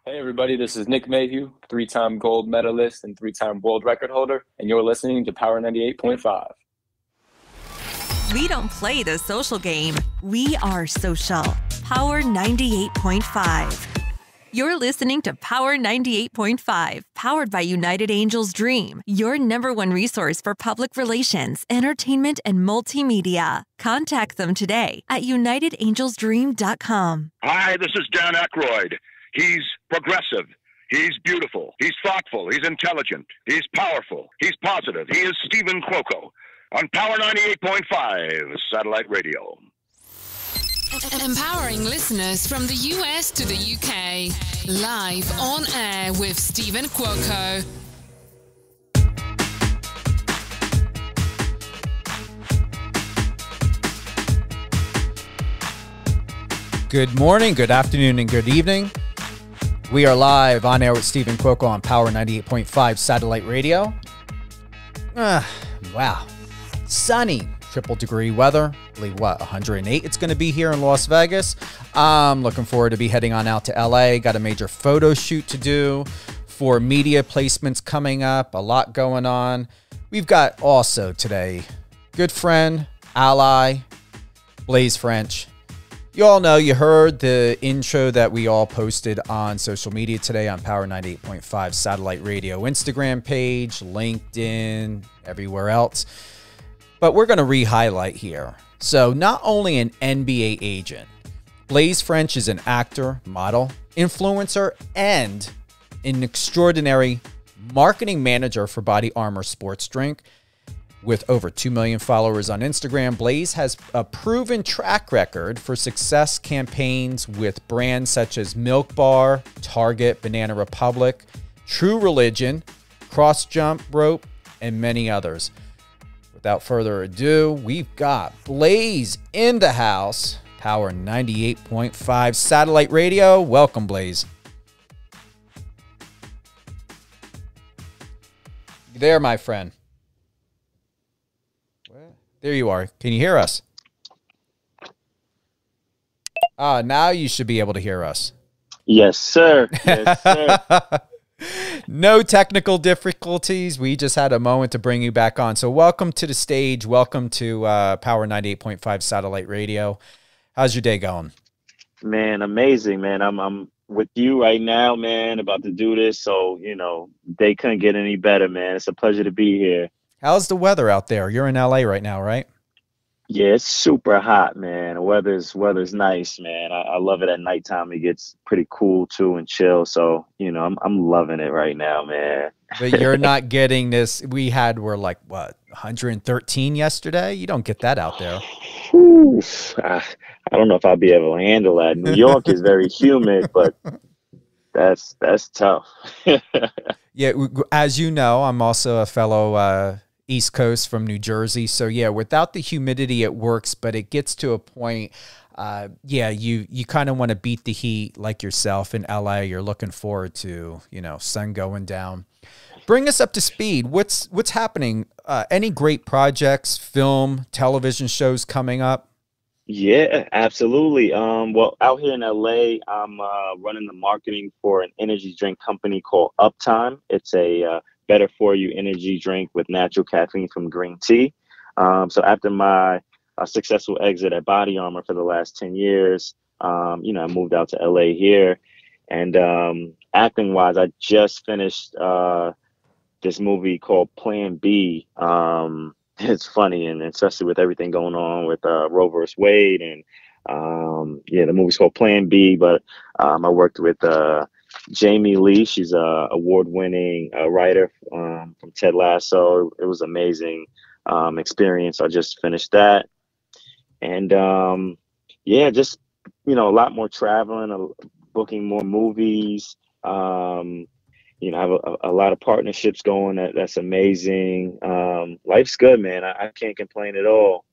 Hey everybody, this is Nick Mayhew, three-time gold medalist and three-time world record holder, and you're listening to Power 98.5. We don't play the social game. We are social. Power 98.5. You're listening to Power 98.5, powered by United Angels Dream, your number one resource for public relations, entertainment, and multimedia. Contact them today at unitedangelsdream.com. Hi, this is Dan Aykroyd. He's progressive. He's beautiful. He's thoughtful. He's intelligent. He's powerful. He's positive. He is Steven Cuoco on Power 98.5 satellite radio. Empowering listeners from the US to the UK. Live on air with Steven Cuoco. Good morning, good afternoon, and good evening. We are live on air with Steven Cuoco on Power 98.5 satellite radio. Wow. Sunny, triple degree weather. I believe, 108 it's going to be here in Las Vegas. I'm looking forward to be heading on out to LA. Got a major photo shoot to do for media placements coming up. A lot going on. We've got also today good friend, ally, Blaise Ffrench. You all know, you heard the intro that we all posted on social media today on Power 98.5 satellite radio Instagram page, LinkedIn, everywhere else. But we're going to re-highlight here. So not only an NBA agent, Blaise Ffrench is an actor, model, influencer, and an extraordinary marketing manager for Body Armor sports drink. With over 2 million followers on Instagram, Blaise has a proven track record for success campaigns with brands such as Milk Bar, Target, Banana Republic, True Religion, Cross Jump Rope, and many others. Without further ado, we've got Blaise in the house, Power 98.5 satellite radio. Welcome, Blaise. You there, my friend? There you are. Can you hear us? Now you should be able to hear us. Yes, sir. Yes, sir. No technical difficulties. We just had a moment to bring you back on. So welcome to the stage. Welcome to Power 98.5 satellite radio. How's your day going? Man, amazing, man. I'm with you right now, man, about to do this. So, they couldn't get any better, man. It's a pleasure to be here. How's the weather out there? You're in LA right now, right? Yeah, it's super hot, man. The weather's nice, man. I love it at nighttime. It gets pretty cool too and chill. So, I'm loving it right now, man. But you're not getting this. We're like, 113 yesterday? You don't get that out there. Whew. I don't know if I'll be able to handle that. New York is very humid, but that's tough. Yeah, as you know, I'm also a fellow East Coast from New Jersey. So yeah, without the humidity, it works, but it gets to a point, you kind of want to beat the heat like yourself in LA. You're looking forward to, sun going down. Bring us up to speed. What's happening? Any great projects, film, television shows coming up? Yeah, absolutely. Well, out here in LA, I'm running the marketing for an energy drink company called Uptime. It's a better for you energy drink with natural caffeine from green tea. So after my successful exit at Body Armor for the last 10 years, I moved out to LA here. And acting wise, I just finished this movie called Plan B. It's funny, and especially with everything going on with Roe versus Wade, and the movie's called Plan B. But I worked with Jamie Lee. She's a award-winning writer from Ted Lasso. It was amazing experience. I just finished that, and just a lot more traveling, booking more movies. I have a lot of partnerships going. That's amazing. Life's good, man. I can't complain at all.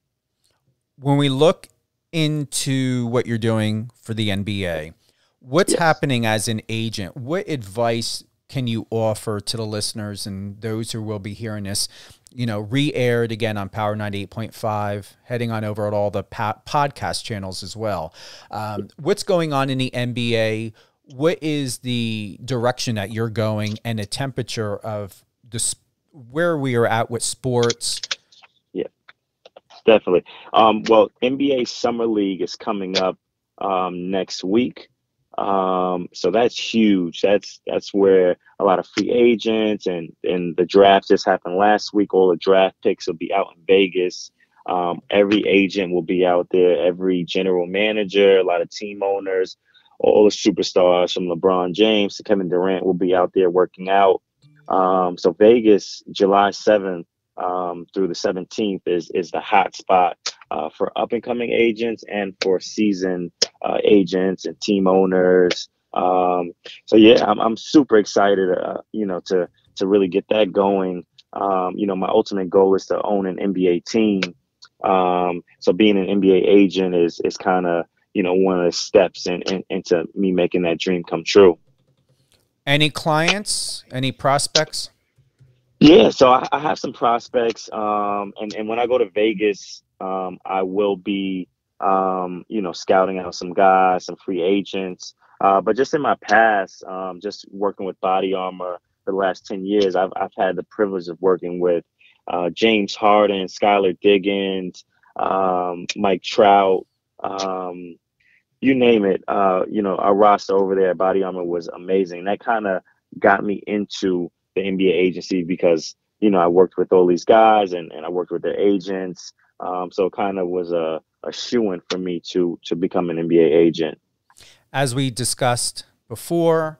When we look into what you're doing for the NBA, what's happening as an agent? What advice can you offer to the listeners and those who will be hearing this, re-aired again on Power 98.5, heading on over at all the podcast channels as well? What's going on in the NBA? what is the direction that you're going and the temperature of where we are at with sports? Yeah, definitely. Well, NBA Summer League is coming up next week. So that's huge. That's where a lot of free agents and the draft just happened last week. All the draft picks will be out in Vegas. Every agent will be out there, every general manager, a lot of team owners, all the superstars from LeBron James to Kevin Durant will be out there working out. So Vegas, July 7th through the 17th is the hot spot for up and coming agents and for seasoned agents and team owners. So yeah, I'm super excited, to really get that going. My ultimate goal is to own an NBA team. So being an NBA agent is kind of, one of the steps into me making that dream come true. Any clients, any prospects? Yeah, so I have some prospects, and when I go to Vegas, I will be, scouting out some guys, some free agents. But just in my past, just working with Body Armor for the last 10 years, I've had the privilege of working with James Harden, Skylar Diggins, Mike Trout, you name it. Our roster over there at Body Armor was amazing. That kind of got me into the NBA agency because, I worked with all these guys and I worked with their agents. So it kind of was a shoo-in for me to become an NBA agent. As we discussed before,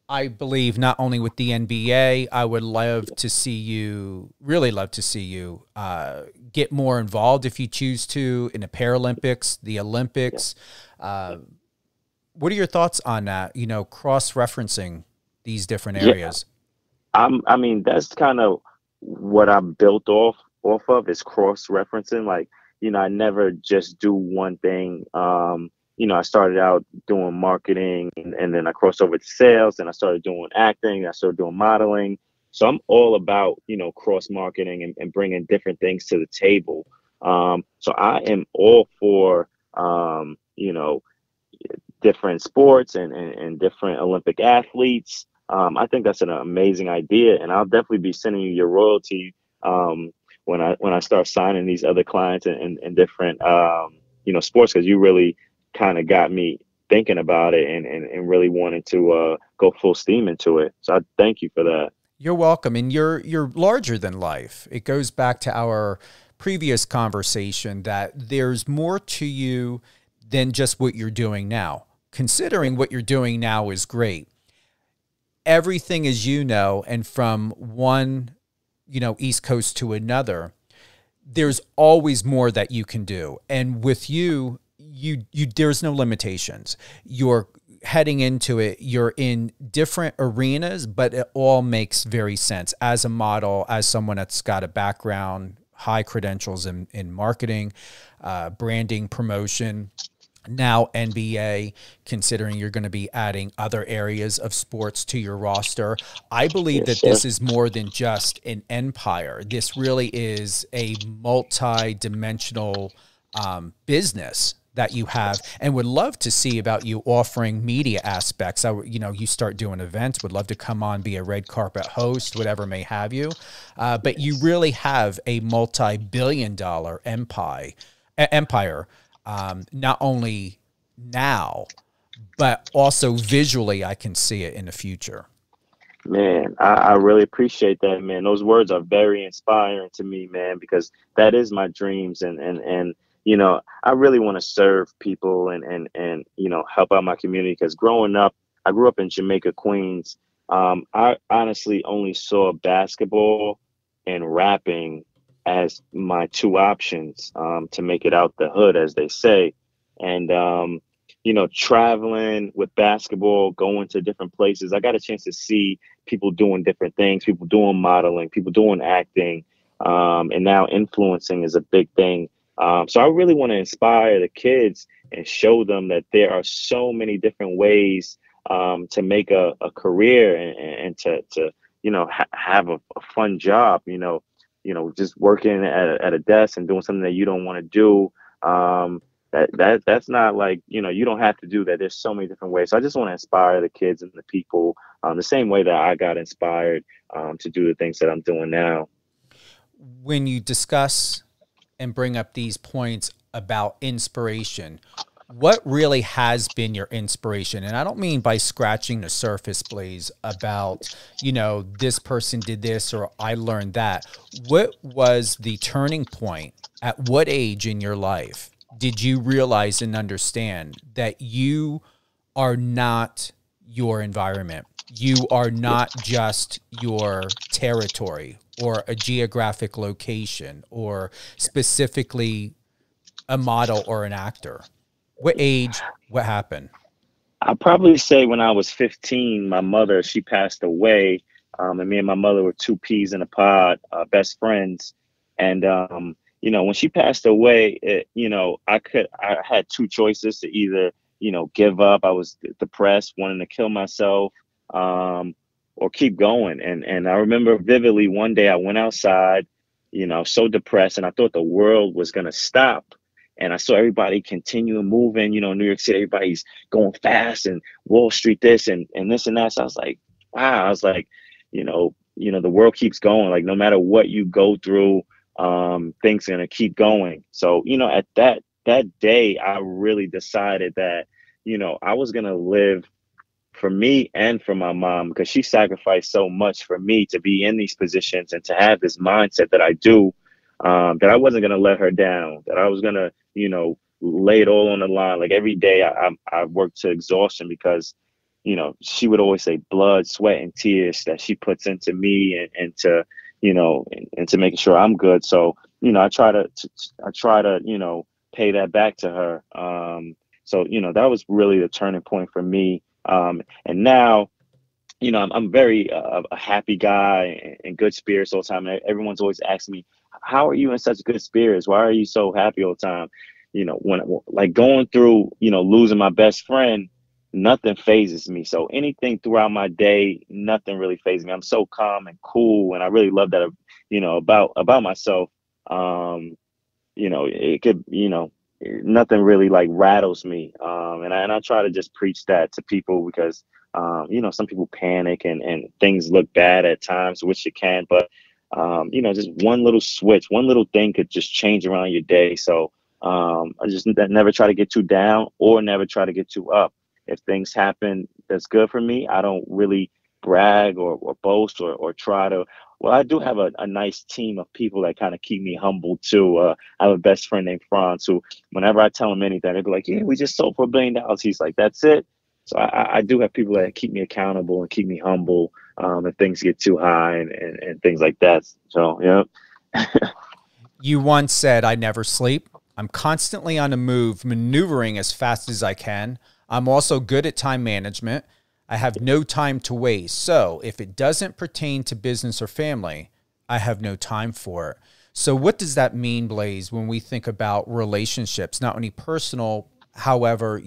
I believe not only with the NBA, I would really love to see you get more involved if you choose to in the Paralympics, the Olympics. What are your thoughts on that? Cross-referencing these different areas. I mean, that's kind of what I'm built off of is cross-referencing. Like, I never just do one thing. I started out doing marketing and then I crossed over to sales and I started doing acting. I started doing modeling. So I'm all about, cross-marketing and bringing different things to the table. So I am all for, different sports and different Olympic athletes. I think that's an amazing idea, and I'll definitely be sending you your royalty when I start signing these other clients and different sports, because you really kind of got me thinking about it and really wanting to go full steam into it. So I thank you for that. You're welcome, and you're larger than life. It goes back to our previous conversation that there's more to you than just what you're doing now. Considering what you're doing now is great. Everything, as you know, and from one, East Coast to another, there's always more that you can do. And with you there's no limitations. You're heading into it. You're in different arenas, but it all makes very sense. As a model, as someone that's got a background, high credentials in marketing, branding, promotion, now NBA, considering you're going to be adding other areas of sports to your roster. I believe that this is more than just an empire. This really is a multi-dimensional business that you have, and would love to see about you offering media aspects. You start doing events, would love to come on, be a red carpet host, whatever may have you. But you really have a multi-billion-dollar empire. Not only now, but also visually, I can see it in the future. Man, I really appreciate that, man. Those words are very inspiring to me, man, because that is my dreams. And I really want to serve people and help out my community, because growing up, I grew up in Jamaica, Queens. I honestly only saw basketball and rapping as my two options to make it out the hood, as they say. And, traveling with basketball, going to different places, I got a chance to see people doing different things, people doing modeling, people doing acting, and now influencing is a big thing. So I really want to inspire the kids and show them that there are so many different ways to make a career and to have a fun job, just working at a desk and doing something that you don't want to do. that's not like, you don't have to do that. There's so many different ways. So I just want to inspire the kids and the people the same way that I got inspired to do the things that I'm doing now. When you discuss and bring up these points about inspiration, what really has been your inspiration? And I don't mean by scratching the surface, Blaise, about, this person did this or I learned that. What was the turning point? At what age in your life did you realize and understand that you are not your environment? You are not just your territory or a geographic location or specifically a model or an actor? What age? What happened? I'll probably say when I was 15, my mother, she passed away. And me and my mother were two peas in a pod, best friends. And, when she passed away, I had two choices to either, give up. I was depressed, wanting to kill myself, or keep going. And I remember vividly one day I went outside, so depressed, and I thought the world was going to stop. And I saw everybody continuing moving, New York City, everybody's going fast, and Wall Street this and this and that. So I was like, wow. I was like, the world keeps going. Like, no matter what you go through, things are going to keep going. So, at that day, I really decided that, I was going to live for me and for my mom, because she sacrificed so much for me to be in these positions and to have this mindset that I do, that I wasn't going to let her down, that I was going to, lay it all on the line. Like every day I worked to exhaustion because, she would always say blood, sweat, and tears that she puts into me and to, and to making sure I'm good. So, I try to, pay that back to her. So, that was really the turning point for me. And now, I'm very a happy guy and good spirits all the time. And everyone's always asking me, how are you in such good spirits? Why are you so happy all the time? When like going through, losing my best friend, nothing phases me. So anything throughout my day, nothing really phases me. I'm so calm and cool. And I really love that, about myself. It could, nothing really like rattles me. And I try to just preach that to people because, some people panic and things look bad at times, which it can, but, just one little switch, one little thing could just change around your day. So, I just never try to get too down or never try to get too up. If things happen that's good for me, I don't really brag or boast or try to. Well, I do have a nice team of people that kind of keep me humble too. I have a best friend named Ffrench who, whenever I tell him anything, they'll be like, "Yeah, we just sold for $1 billion." He's like, "That's it." So I do have people that keep me accountable and keep me humble if things get too high and things like that. So, yeah. You once said, "I never sleep. I'm constantly on the move, maneuvering as fast as I can. I'm also good at time management. I have no time to waste. So if it doesn't pertain to business or family, I have no time for it." So what does that mean, Blaise, when we think about relationships, not only personal, however,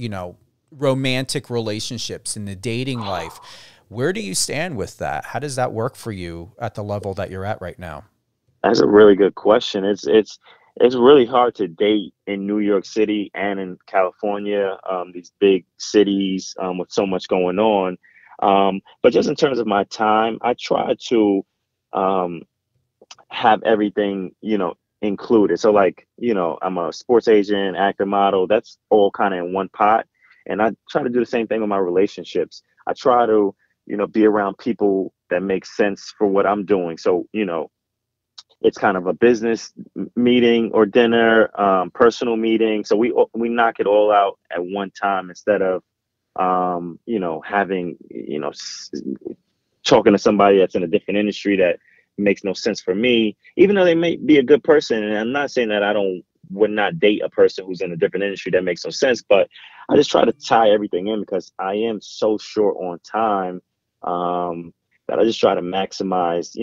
romantic relationships in the dating life? Where do you stand with that? How does that work for you at the level that you're at right now? That's a really good question. It's really hard to date in New York City and in California, these big cities with so much going on. But just in terms of my time, I try to have everything, included. So like, I'm a sports agent, actor, model. That's all kind of in one pot. And I try to do the same thing with my relationships. I try to, be around people that make sense for what I'm doing. So, it's kind of a business meeting or dinner, personal meeting. So we knock it all out at one time instead of, having, talking to somebody that's in a different industry that makes no sense for me, even though they may be a good person. And I'm not saying that would not date a person who's in a different industry that makes no sense, but I just try to tie everything in because I am so short on time, that I just try to maximize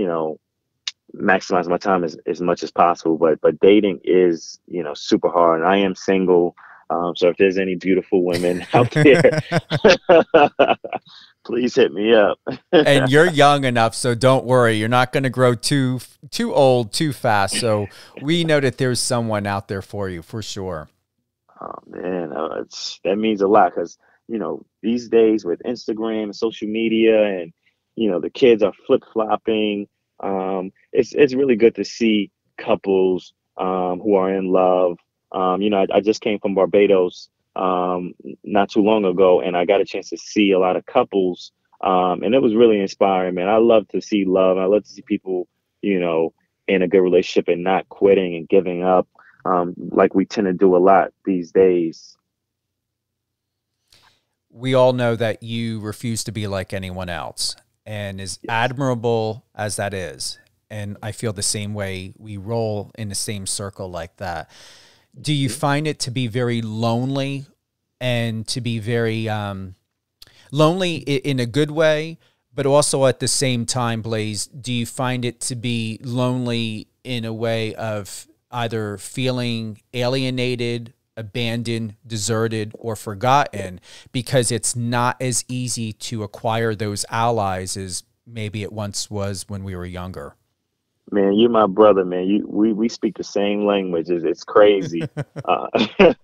my time as much as possible. But dating is, super hard. And I am single. So if there's any beautiful women out there, please hit me up. And you're young enough, so don't worry. You're not going to grow too old too fast. So we know that there's someone out there for you for sure. Man, that means a lot because these days with Instagram and social media, and the kids are flip flopping. It's really good to see couples who are in love. I just came from Barbados not too long ago, and I got a chance to see a lot of couples, and it was really inspiring, man. I love to see love. I love to see people, in a good relationship and not quitting and giving up, like we tend to do a lot these days. We all know that you refuse to be like anyone else, and as admirable as that is, and I feel the same way, we roll in the same circle like that. Do you find it to be very lonely, and to be very lonely in a good way, but also at the same time, Blaise, do you find it to be lonely in a way of either feeling alienated, abandoned, deserted, or forgotten because it's not as easy to acquire those allies as maybe it once was when we were younger? Man, you're my brother, man. We speak the same language. It's crazy, because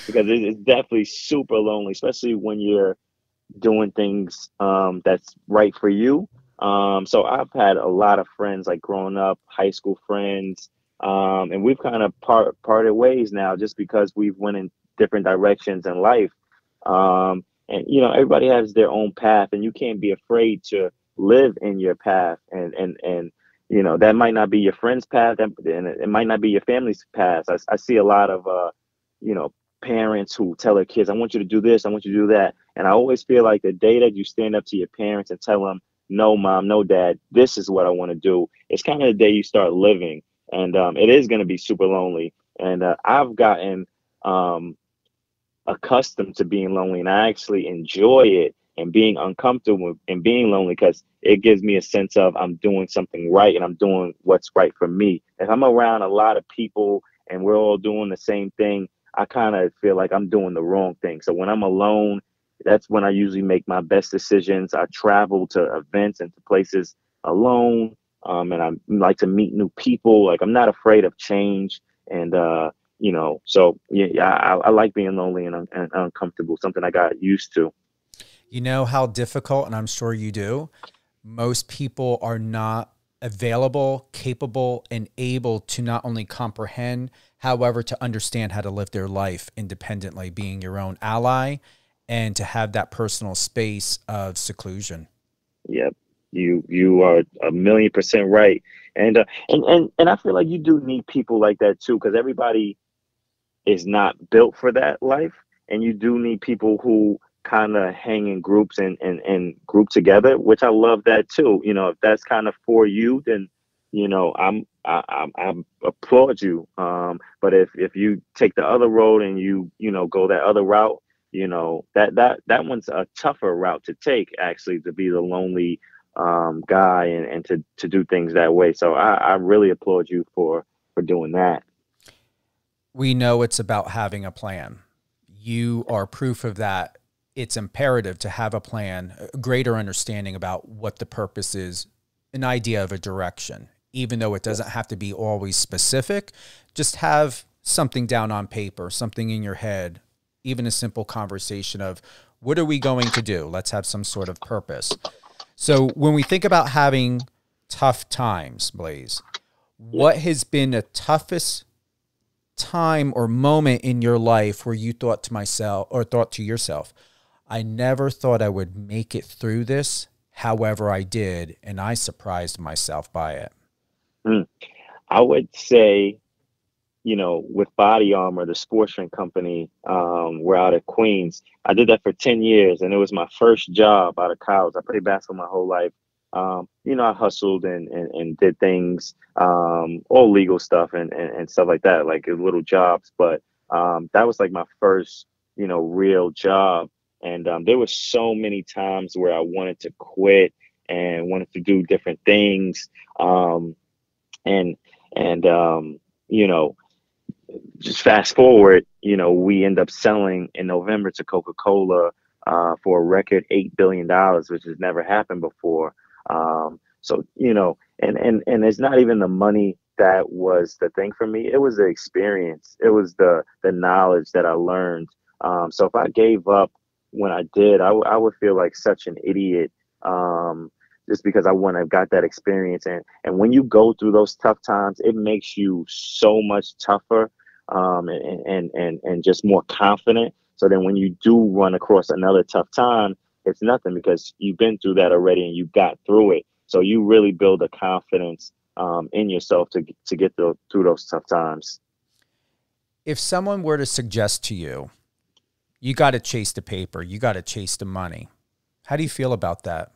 it's definitely super lonely, especially when you're doing things that's right for you. So I've had a lot of friends, like growing up, high school friends, and we've kind of parted ways now just because we've went in different directions in life. And everybody has their own path, and you can't be afraid to live in your path. And that might not be your friend's path, and it might not be your family's path. I see a lot of parents who tell their kids, I want you to do this, I want you to do that. And I always feel like the day that you stand up to your parents and tell them, no, mom, no, dad, this is what I want to do, it's kind of the day you start living. And it is going to be super lonely. And I've gotten accustomed to being lonely, and I actually enjoy it and being uncomfortable and being lonely because it gives me a sense of I'm doing something right and I'm doing what's right for me. If I'm around a lot of people and we're all doing the same thing, I kind of feel like I'm doing the wrong thing. So when I'm alone, that's when I usually make my best decisions. I travel to events and to places alone, and I like to meet new people. Like, I'm not afraid of change, and so yeah, I like being lonely and uncomfortable. Something I got used to. You know how difficult, and I'm sure you do, most people are not available, capable, and able to not only comprehend, however, to understand how to live their life independently, being your own ally, and to have that personal space of seclusion. Yep, you are 1,000,000% right, and I feel like you do need people like that too, because everybody is not built for that life, and you do need people who kind of hang in groups and group together, which I love that too. If that's kind of for you, then I applaud you. But if you take the other road and you go that other route, that one's a tougher route to take, actually, to be the lonely guy and to do things that way. So I really applaud you for doing that. We know it's about having a plan. You are proof of that. It's imperative to have a plan, a greater understanding about what the purpose is, an idea of a direction, even though it doesn't have to be always specific. Just have something down on paper, something in your head, even a simple conversation of, what are we going to do? Let's have some sort of purpose. So when we think about having tough times, Blaise, what has been the toughest time or moment in your life where you thought to yourself, I never thought I would make it through this. However, I did, and I surprised myself by it? I would say, with Body Armor, the sports drink company, we're out at Queens. I did that for 10 years, and it was my first job out of college. I played basketball my whole life. I hustled and did things, all legal stuff and stuff like that, like little jobs. But that was like my first, real job. And there were so many times where I wanted to quit and wanted to do different things. And just fast forward, we end up selling in November to Coca-Cola for a record $8 billion, which has never happened before. So, and it's not even the money that was the thing for me. It was the experience. It was the knowledge that I learned. So if I gave up when I did, I would feel like such an idiot, just because I wouldn't have got that experience. And when you go through those tough times, it makes you so much tougher, and just more confident. So then when you do run across another tough time, it's nothing because you've been through that already and you got through it. So you really build a confidence in yourself to get through those tough times. If someone were to suggest to you, you got to chase the paper, you got to chase the money, how do you feel about that?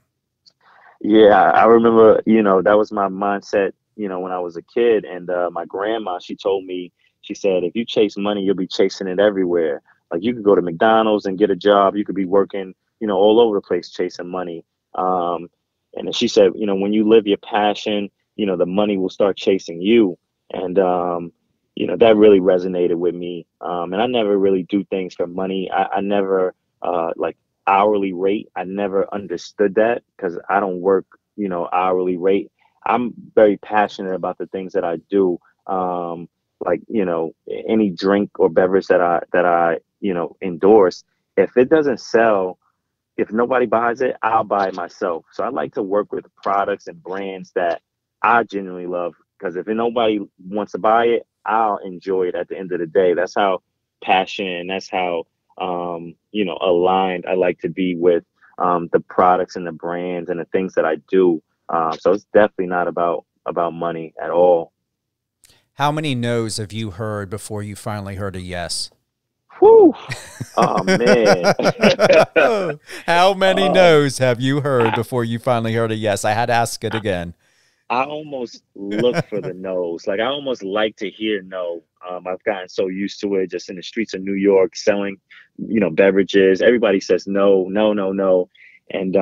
Yeah, I remember, that was my mindset, when I was a kid. And my grandma, she told me, she said, if you chase money, you'll be chasing it everywhere. Like you could go to McDonald's and get a job. You could be working, all over the place chasing money. And then she said, when you live your passion, the money will start chasing you. And, that really resonated with me. And I never really do things for money. I never, like hourly rate. I never understood that because I don't work, hourly rate. I'm very passionate about the things that I do. Like, any drink or beverage that I endorse, if it doesn't sell, if nobody buys it, I'll buy it myself. So I like to work with products and brands that I genuinely love, because if nobody wants to buy it, I'll enjoy it at the end of the day. That's how passionate, that's how, aligned I like to be with the products and the brands and the things that I do. So it's definitely not about money at all. How many no's have you heard before you finally heard a yes? Whew. Oh, man. How many no's have you heard before you finally heard a yes? I had to ask it again. I almost look for the no's. Like I almost like to hear no. I've gotten so used to it just in the streets of New York selling, beverages. Everybody says no, no, no, no. And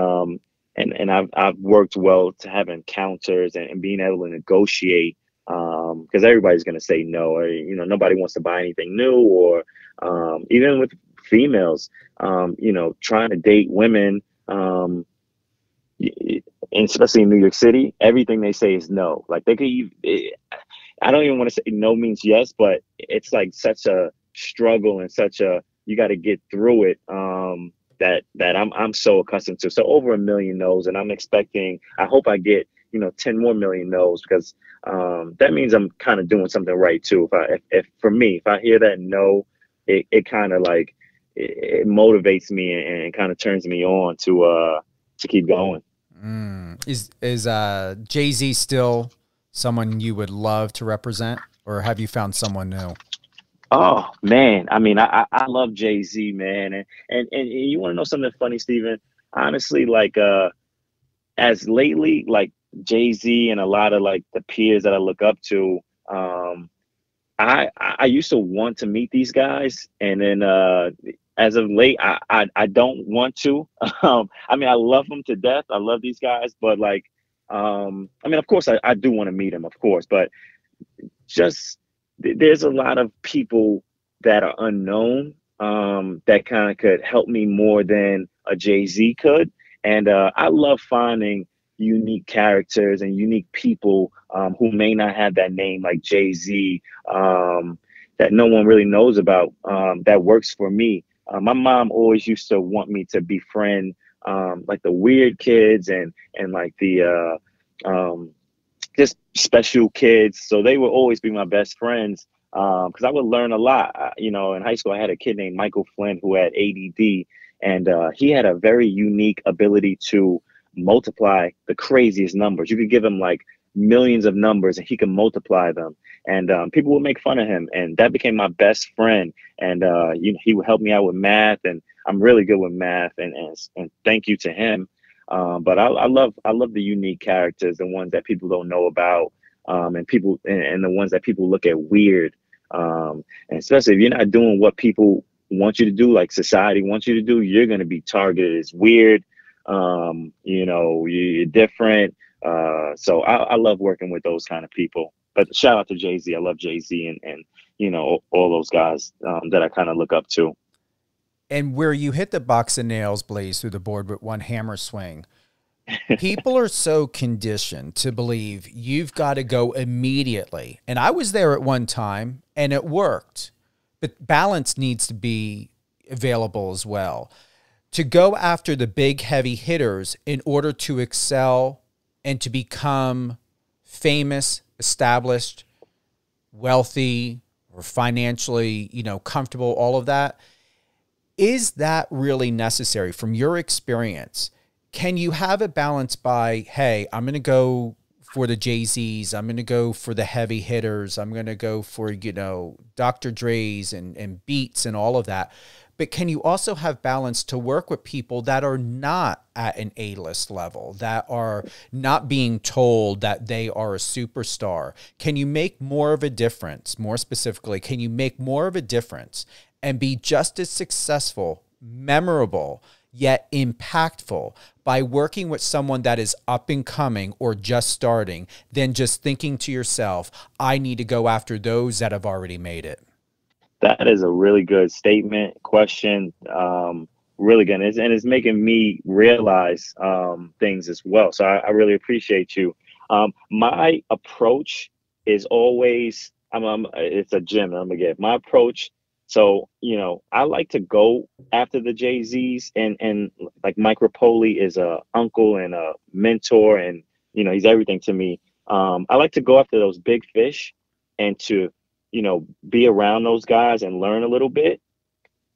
I've worked well to have encounters and being able to negotiate, because everybody's going to say no, or, nobody wants to buy anything new, or even with females, trying to date women, and especially in New York City, everything they say is no. Like they could I don't even want to say no means yes, but it's like such a struggle and you got to get through it. That I'm so accustomed to. So over 1 million no's, and I hope I get, 10 more million no's, because that means I'm kind of doing something right too. If for me, if I hear that no, it kind of like, it motivates me and kind of turns me on to keep going. Is Jay-Z still someone you would love to represent, or have you found someone new? Oh man, I mean, I love Jay-Z, man, and you want to know something funny, Steven? Honestly, like as lately, like Jay-Z and a lot of like the peers that I look up to, I used to want to meet these guys, and then as of late, I don't want to. I mean, I love them to death. I love these guys, but like, I mean, of course, I do want to meet them, of course, but just there's a lot of people that are unknown, that kind of could help me more than a Jay-Z could. And I love finding unique characters and unique people who may not have that name like Jay-Z, that no one really knows about, that works for me. My mom always used to want me to befriend like the weird kids and like the just special kids. So they would always be my best friends, because I would learn a lot. In high school, I had a kid named Michael Flynn who had ADD, and he had a very unique ability to multiply the craziest numbers. You could give him like millions of numbers and he could multiply them. And people would make fun of him, and that became my best friend. And he would help me out with math, and I'm really good with math. And thank you to him. But I love the unique characters, the ones that people don't know about, and the ones that people look at weird. And especially if you're not doing what people want you to do, like society wants you to do, you're going to be targeted as weird. You're different. So I love working with those kind of people. But shout out to Jay-Z. I love Jay-Z and all those guys that I kind of look up to. And where you hit the box of nails, Blaise, through the board with one hammer swing, People are so conditioned to believe you've got to go immediately. And I was there at one time and it worked, but balance needs to be available as well. To go after the big heavy hitters in order to excel and to become famous, established, wealthy, or financially, comfortable, all of that, is that really necessary from your experience? Can you have a balance by, hey, I'm going to go for the Jay-Z's, I'm going to go for the heavy hitters, I'm going to go for, Dr. Dre's and Beats and all of that. But can you also have balance to work with people that are not at an A-list level, that are not being told that they are a superstar? Can you make more of a difference? More specifically, can you make more of a difference and be just as successful, memorable, yet impactful by working with someone that is up and coming or just starting than just thinking to yourself, I need to go after those that have already made it? That is a really good statement, question. Really good. And it's making me realize things as well. So I really appreciate you. My approach is always, it's a gym. I'm going to get my approach. So, I like to go after the Jay-Z's and like Mike Rapoli is a uncle and a mentor and, he's everything to me. I like to go after those big fish and to, be around those guys and learn a little bit.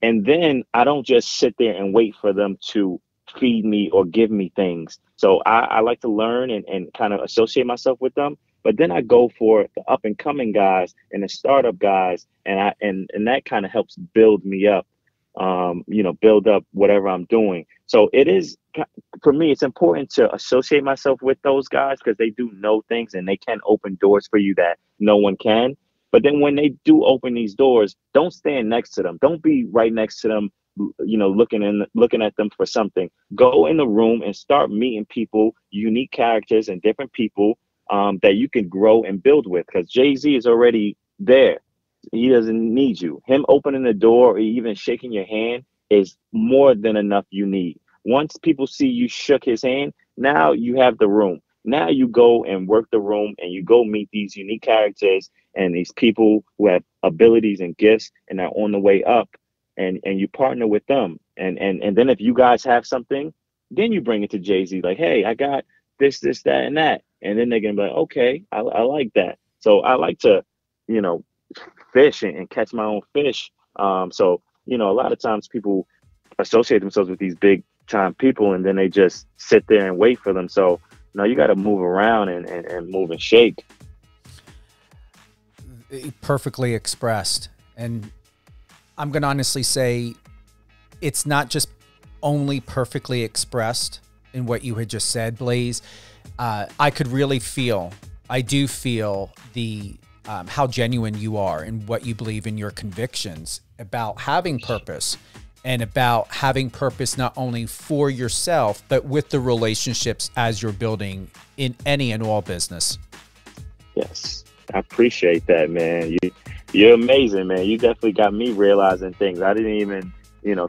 And then I don't just sit there and wait for them to feed me or give me things. So I like to learn and kind of associate myself with them. But then I go for the up and coming guys and the startup guys. And that kind of helps build me up, build up whatever I'm doing. So it is, for me, it's important to associate myself with those guys because they do know things and they can open doors for you that no one can. But then when they do open these doors, don't stand next to them. Don't be right next to them, looking at them for something. Go in the room and start meeting people, unique characters and different people that you can grow and build with. Because Jay-Z is already there. He doesn't need you. Him opening the door or even shaking your hand is more than enough you need. Once people see you shook his hand, now you have the room. Now you go and work the room and you go meet these unique characters and these people who have abilities and gifts and are on the way up and you partner with them. And then if you guys have something, then you bring it to Jay-Z like, hey, I got this, that, and that. And then they're going to be like, okay, I like that. So I like to, fish and catch my own fish. So, a lot of times people associate themselves with these big time people and then they just sit there and wait for them. So, you got to move around and move and shake. Perfectly expressed. And I'm going to honestly say it's not just only perfectly expressed in what you had just said, Blaise. I could really feel, I do feel the how genuine you are and what you believe in your convictions about having purpose and about having purpose not only for yourself, but with the relationships as you're building in any and all business. Yes, I appreciate that, man. You're amazing, man. You definitely got me realizing things. I didn't even,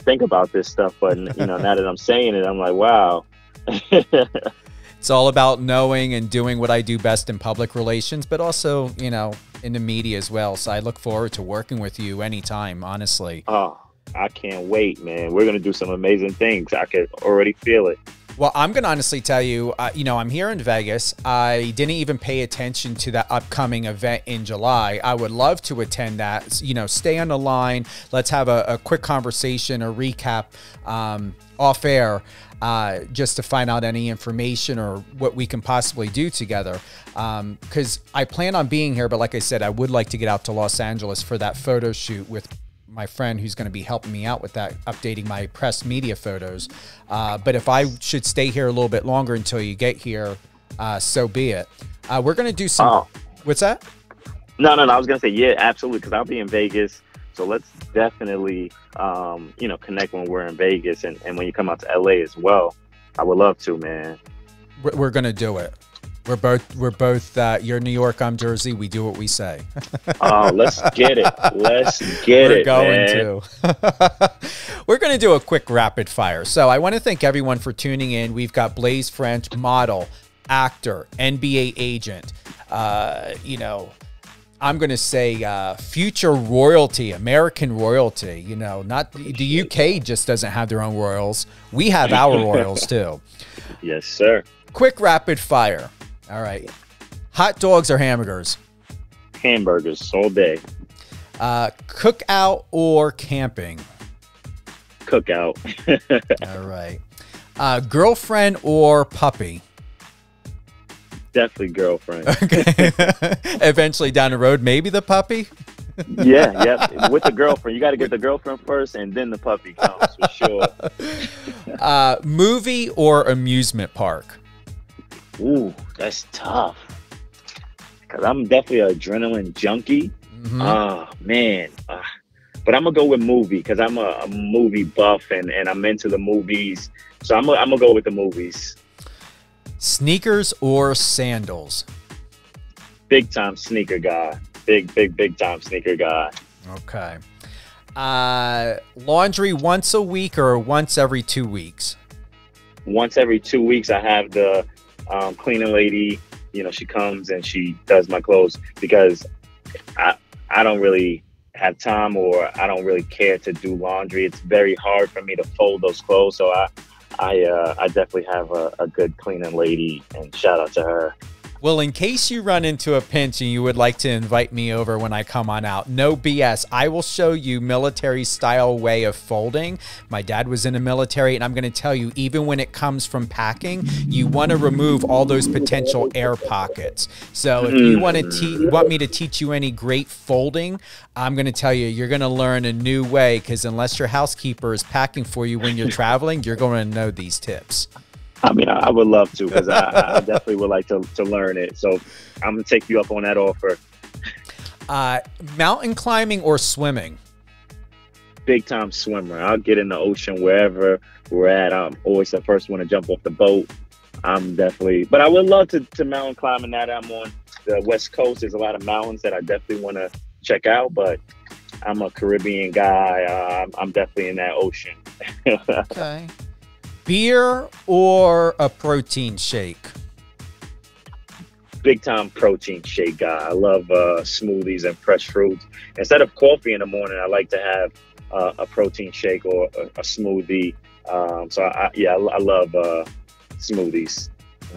think about this stuff, but, now that I'm saying it, I'm like, wow. It's all about knowing and doing what I do best in public relations, but also, in the media as well. So I look forward to working with you anytime, honestly. Oh, I can't wait, man. We're going to do some amazing things. I can already feel it. Well, I'm going to honestly tell you, I'm here in Vegas. I didn't even pay attention to that upcoming event in July. I would love to attend that. Stay on the line. Let's have a quick conversation, a recap off air, just to find out any information or what we can possibly do together. Because I plan on being here, but like I said, I would like to get out to Los Angeles for that photo shoot with my friend who's going to be helping me out with that, updating my press media photos. But if I should stay here a little bit longer until you get here, so be it. We're going to do some... Oh. What's that? No. I was going to say, yeah, absolutely, because I'll be in Vegas. So let's definitely, connect when we're in Vegas and when you come out to LA as well. I would love to, man. We're going to do it. We're both. You're New York, I'm Jersey. We do what we say. Oh, let's get it. Let's get We're it. going man. to. We're going to do a quick rapid fire. So I want to thank everyone for tuning in. We've got Blaise Ffrench, model, actor, NBA agent. You know, I'm going to say future royalty, American royalty. You know, not the UK just doesn't have their own royals. We have our royals too. Yes, sir. Quick rapid fire. All right. Hot dogs or hamburgers? Hamburgers all day. Cookout or camping? Cookout. All right. Girlfriend or puppy? Definitely girlfriend. Okay. Eventually down the road, maybe the puppy? Yeah. With the girlfriend. You got to get the girlfriend first, and then the puppy comes for sure. Movie or amusement park? Ooh, that's tough. Because I'm definitely an adrenaline junkie. Oh, man. But I'm going to go with movie because I'm a movie buff and I'm into the movies. So I'm going to go with the movies. Sneakers or sandals? Big time sneaker guy. Big time sneaker guy. Okay. Laundry once a week or once every 2 weeks? Once every 2 weeks, I have the cleaning lady. You know, she comes and she does my clothes because I don't really have time or I don't really care to do laundry. It's very hard for me to fold those clothes. So I definitely have a good cleaning lady, and shout out to her. Well, in case you run into a pinch and you would like to invite me over when I come on out, no BS. I will show you military style way of folding. My dad was in the military, and I'm going to tell you, even when it comes from packing, you want to remove all those potential air pockets. So if you want me to teach you any great folding, I'm going to tell you, you're going to learn a new way, because unless your housekeeper is packing for you when you're traveling, you're going to know these tips. I mean, I would love to, because I definitely would like to learn it. So I'm going to take you up on that offer. Mountain climbing or swimming? Big time swimmer. I'll get in the ocean wherever we're at. I'm always the first one to jump off the boat. But I would love to mountain climb. Now that I'm on the West Coast, there's a lot of mountains that I definitely want to check out, but I'm a Caribbean guy. I'm definitely in that ocean. Okay. Beer or a protein shake? Big time protein shake guy. I love smoothies and fresh fruits. Instead of coffee in the morning, I like to have a protein shake or a smoothie. So I love smoothies,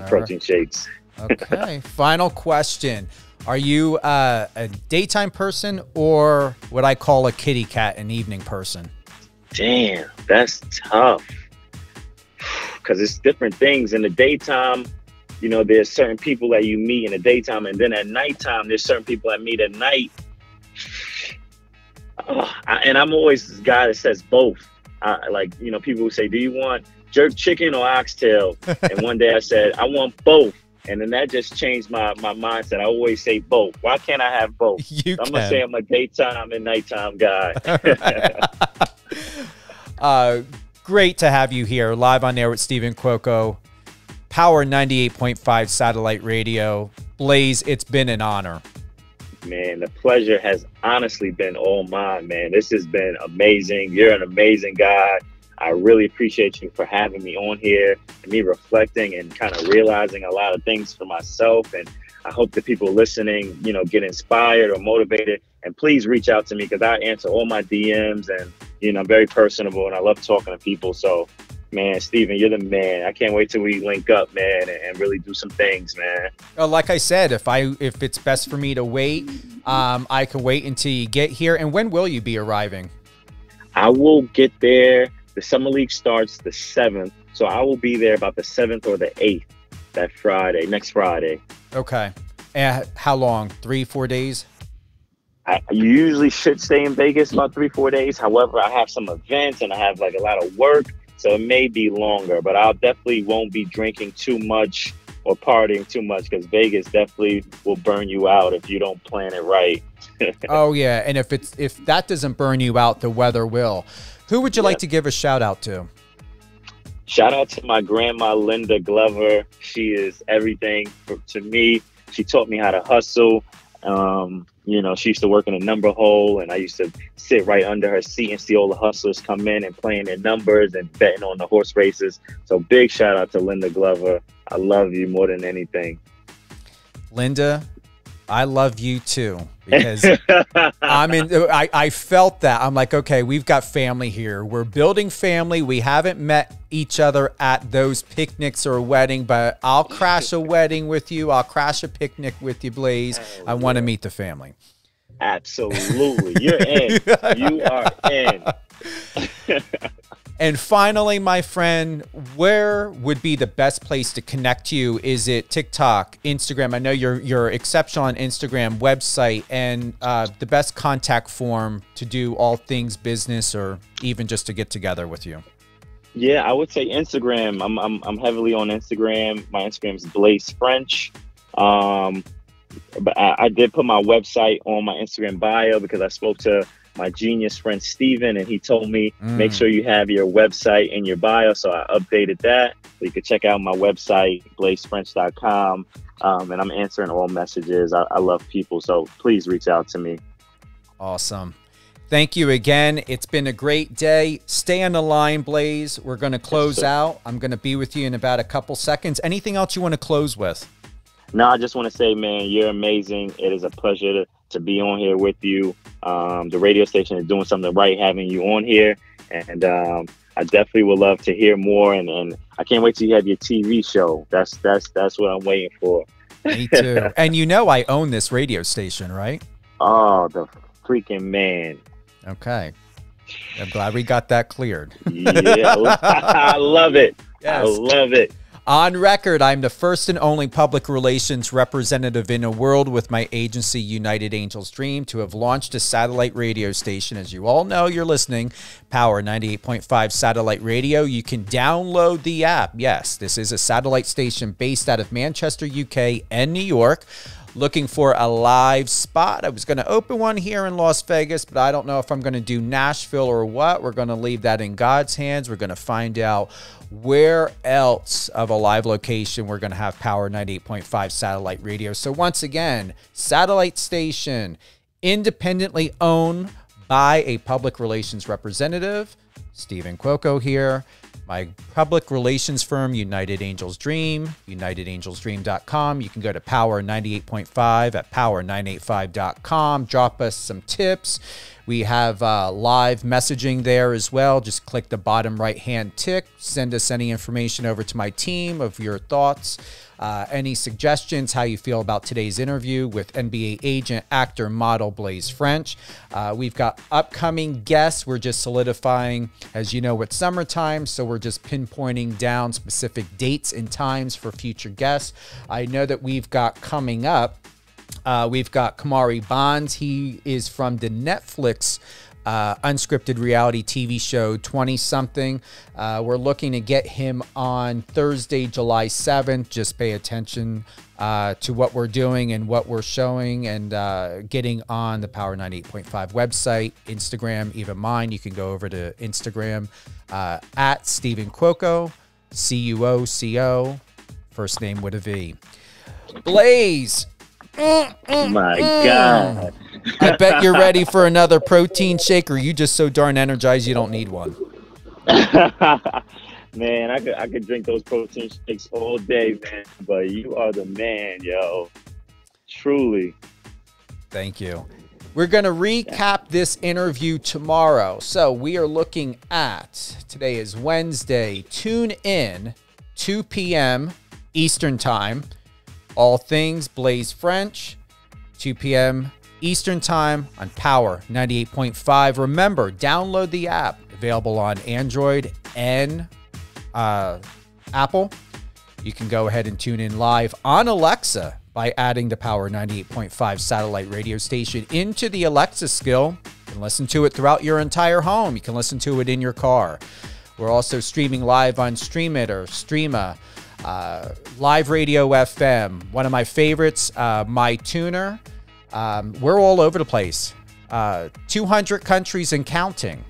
protein shakes. Okay. Final question. Are you a daytime person or what I call a kitty cat, an evening person? Damn, that's tough. Because it's different things. In the daytime, you know, there's certain people that you meet in the daytime, and then at nighttime, there's certain people I meet at night. And I'm always this guy that says both. Like, you know, people will say, do you want jerk chicken or oxtail? And one day I said, I want both. And then that just changed my mindset. I always say both. Why can't I have both? I'm going to say I'm a daytime and nighttime guy. Great to have you here live on air with Steven Cuoco, Power 98.5 satellite radio. Blaise, it's been an honor. Man, the pleasure has honestly been all mine, man. This has been amazing. You're an amazing guy. I really appreciate you for having me on here and me reflecting and kind of realizing a lot of things for myself. And I hope that people listening, you know, get inspired or motivated. And please reach out to me, because I answer all my DMs, and, you know, I'm very personable and I love talking to people. So, man, Steven, you're the man. I can't wait till we link up, man, and really do some things, man. Like I said, if it's best for me to wait, I can wait until you get here. And when will you be arriving? I will get there. The Summer League starts the 7th. So I will be there about the 7th or the 8th, that Friday, next Friday. Okay. And how long? 3-4 days? I usually should stay in Vegas about 3-4 days. However, I have some events and I have like a lot of work, so it may be longer, but I'll definitely won't be drinking too much or partying too much, because Vegas definitely will burn you out if you don't plan it right. Oh yeah. And if that doesn't burn you out, the weather will. Who would you like to give a shout out to? shout out to my grandma, Linda Glover. She is everything to me. She taught me how to hustle. You know, she used to work in a number hole, and I used to sit right under her seat and see all the hustlers come in and playing their numbers and betting on the horse races. So big shout out to Linda Glover. I love you more than anything. Linda, I love you too, because I felt that. I'm like, okay, we've got family here. We're building family. We haven't met each other at those picnics or a wedding, but I'll crash a wedding with you. I'll crash a picnic with you, Blaise. I want to meet the family. Absolutely. You're in. You are in. And finally, my friend, where would be the best place to connect you? Is it TikTok, Instagram? I know you're exceptional on Instagram, website, and the best contact form to do all things business or even just to get together with you. Yeah, I would say Instagram. I'm heavily on Instagram. My Instagram is Blaise Ffrench. But I did put my website on my Instagram bio because I spoke to my genius friend Steven, and he told me make sure you have your website in your bio. So I updated that. So you can check out my website, blaisefrench.com. And I'm answering all messages. I love people, so please reach out to me. Awesome. Thank you again. It's been a great day. Stay on the line, Blaise. We're going to close out. I'm going to be with you in about a couple seconds. Anything else you want to close with? No, I just want to say, man, you're amazing. It is a pleasure to be on here with you. The radio station is doing something right having you on here. And I definitely would love to hear more. And I can't wait till you have your TV show. That's what I'm waiting for. Me too. And you know I own this radio station, right? Oh, the freaking man. Okay. I'm glad we got that cleared. Yeah, I love it. Yes. I love it. On record, I'm the first and only public relations representative in the world with my agency, United Angels Dream, to have launched a satellite radio station. As you all know, you're listening, Power 98.5 satellite radio. You can download the app. Yes, this is a satellite station based out of Manchester, UK, and New York. Looking for a live spot. I was going to open one here in Las Vegas, but I don't know if I'm going to do Nashville or what. We're going to leave that in God's hands. We're going to find out where else of a live location we're going to have Power 98.5 satellite radio. So once again, satellite station, independently owned by a public relations representative. Steven Cuoco here. My public relations firm, United Angels Dream, unitedangelsdream.com. You can go to Power 98.5 at power985.com. Drop us some tips. We have live messaging there as well. Just click the bottom right-hand tick. Send us any information over to my team of your thoughts, any suggestions, how you feel about today's interview with NBA agent, actor, model Blaise Ffrench. We've got upcoming guests. We're just solidifying, as you know, it's summertime, so we're just pinpointing down specific dates and times for future guests. I know that we've got coming up, we've got Kamari Bonds. He is from the Netflix unscripted reality TV show 20-something. We're looking to get him on Thursday, July 7th. Just pay attention to what we're doing and what we're showing and getting on the Power 98.5 website, Instagram, even mine. You can go over to Instagram at Steven Cuoco, Cuoco, first name with a V. Blaise. My God. I bet you're ready for another protein shake, or you just so darn energized you don't need one. Man, I could drink those protein shakes all day, man. But you are the man, yo. Truly. Thank you. We're going to recap this interview tomorrow. So we are looking at, today is Wednesday. Tune in, 2 p.m. Eastern Time. All things Blaise Ffrench, 2 p.m. Eastern Time on Power 98.5. Remember, download the app, available on Android and Apple. You can go ahead and tune in live on Alexa by adding the Power 98.5 satellite radio station into the Alexa skill. You can listen to it throughout your entire home. You can listen to it in your car. We're also streaming live on Stream It or Streama. Live Radio FM, one of my favorites, My Tuner. We're all over the place. 200 countries and counting.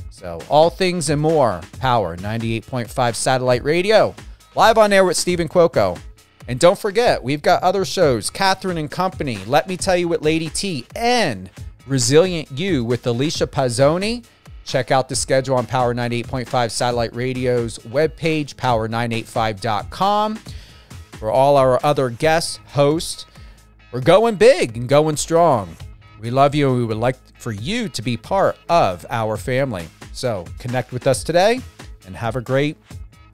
So So all things and more, Power 98.5 satellite radio, live on air with Steven Cuoco. And don't forget, we've got other shows, Catherine and Company, Let Me Tell You with Lady T, and Resilient You with Alicia Pazzoni. Check out the schedule on Power 98.5 Satellite Radio's webpage, power985.com. For all our other guests, hosts, we're going big and going strong. We love you, and we would like for you to be part of our family. So connect with us today and have a great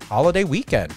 holiday weekend.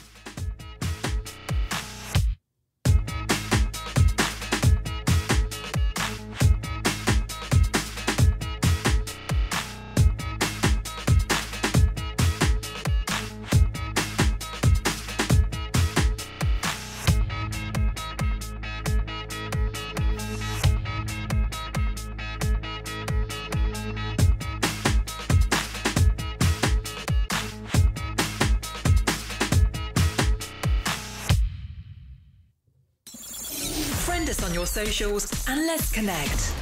Friend us on your socials and let's connect.